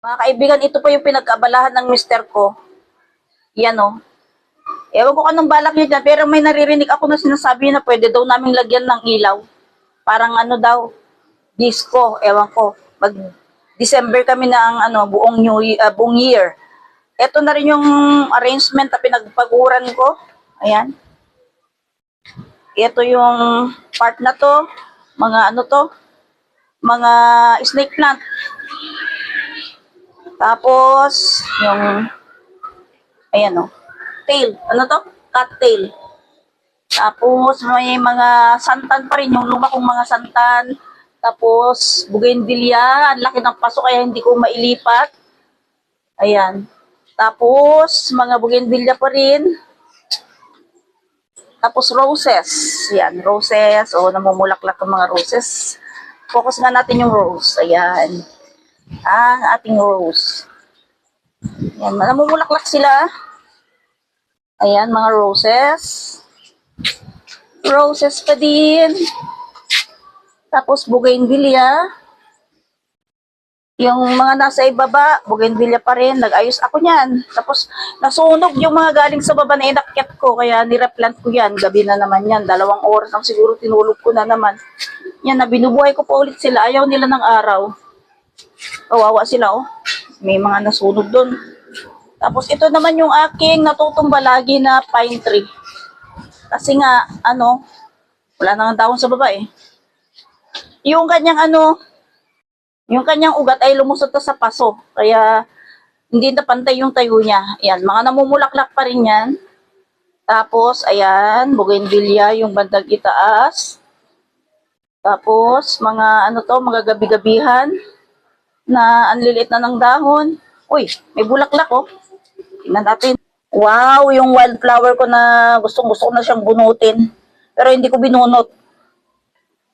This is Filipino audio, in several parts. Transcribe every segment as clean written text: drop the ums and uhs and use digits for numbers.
Mga kaibigan, ito po yung pinag-abalahan ng mister ko. Yan o. Ewan ko anong balak niya dyan, pero may naririnig ako na sinasabi na pwede daw namin lagyan ng ilaw. Parang ano daw, disco, ewan ko. Mag-December kami na ang buong year. Ito na rin yung arrangement na pinagpaguran ko. Ayan. Ito yung part na to. Mga ano to, mga snake plant. Tapos, yung, ayan o, tail. Ano to? Cattail. Tapos, may mga santan pa rin, yung luma kong mga santan. Tapos, bougainvillea. Ang laki ng paso, kaya hindi ko mailipat. Ayan. Tapos, mga bougainvillea pa rin. Tapos, roses. Ayan, roses. O, namumulaklak ang mga roses. Focus nga natin yung rose. Ayan. Ang ating rose. Ayan, namumulaklak sila. Ayan, mga roses. Roses pa din. Tapos, bougainvillea. Yung mga nasa ibaba, bougainvillea pa rin. Nag-ayos ako niyan. Tapos, nasunog yung mga galing sa baba na inakyat ko. Kaya nireplant ko yan. Gabi na naman yan. 2 oras ang siguro tinulog ko na naman. Yan, na binubuhay ko pa ulit sila. Ayaw nila ng araw. Kawawa sila, oh. May mga nasunog doon. Tapos, ito naman yung aking natutumba lagi na pine tree. Kasi nga, wala nang dahon sa baba, eh. Yung kanyang yung kanyang ugat ay lumusot na sa paso. Kaya, hindi na pantay yung tayo niya. Ayan, mga namumulaklak pa rin yan. Tapos, ayan, bougainvillea, yung bandang itaas. Tapos, mga mga gabi-gabihan na ang liliit na ng dahon. Uy, may bulaklak, oh. Tingnan natin. Wow, yung wildflower ko na gustong-gusto ko na siyang bunutin. Pero hindi ko binunot.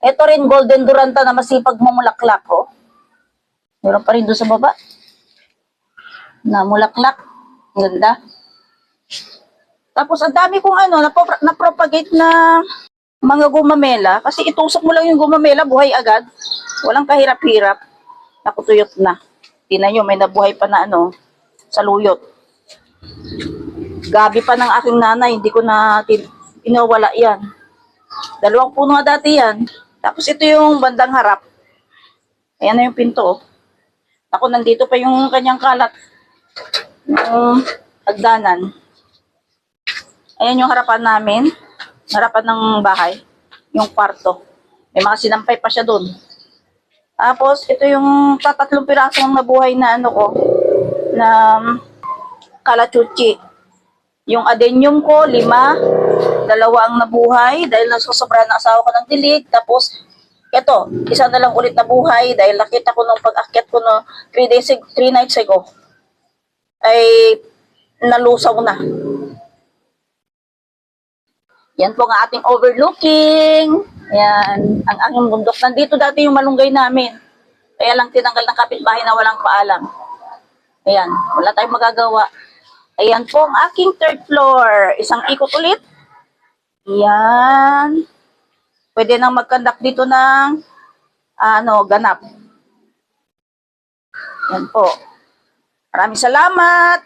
Ito rin, golden duranta na masipag mamulaklak, oh. Meron pa rin doon sa baba. Na mulaklak. Ganda. Tapos, ang dami kong na-propagate na mga gumamela. Kasi itusok mo lang yung gumamela, buhay agad. Walang kahirap-hirap. Nakutuyot na. Tingnan nyo, may nabuhay pa na saluyot. Gabi pa ng aking nanay, hindi ko na inawala yan. 2 puno nga dati yan. Tapos ito yung bandang harap. Ayan na yung pinto, oh. Ako, nandito pa yung kanyang kalat. Yung hagdanan. Ayan yung harapan namin. Harapan ng bahay. Yung kwarto. May mga sinampay pa siya doon. Tapos, ito yung 3 pirasong nabuhay na na kalachuchi. Yung adenium ko, 5. 2 ang nabuhay dahil nasusobra na asawa ko ng dilig. Tapos, ito, 1 na lang ulit nabuhay dahil nakita ko nung pag-akyat ko 3 nights ago ay nalusaw na. Yan po ang ating overlooking. Yan, ang aking bundok. Nandito dati yung malunggay namin. Kaya lang tinanggal ng kapitbahay na walang paalam. Ayan, wala tayong magagawa. Ayan po ang aking 3rd floor. Isang ikot ulit. Ayan. Pwede nang mag-conduct dito ng ganap. Yan po. Maraming salamat.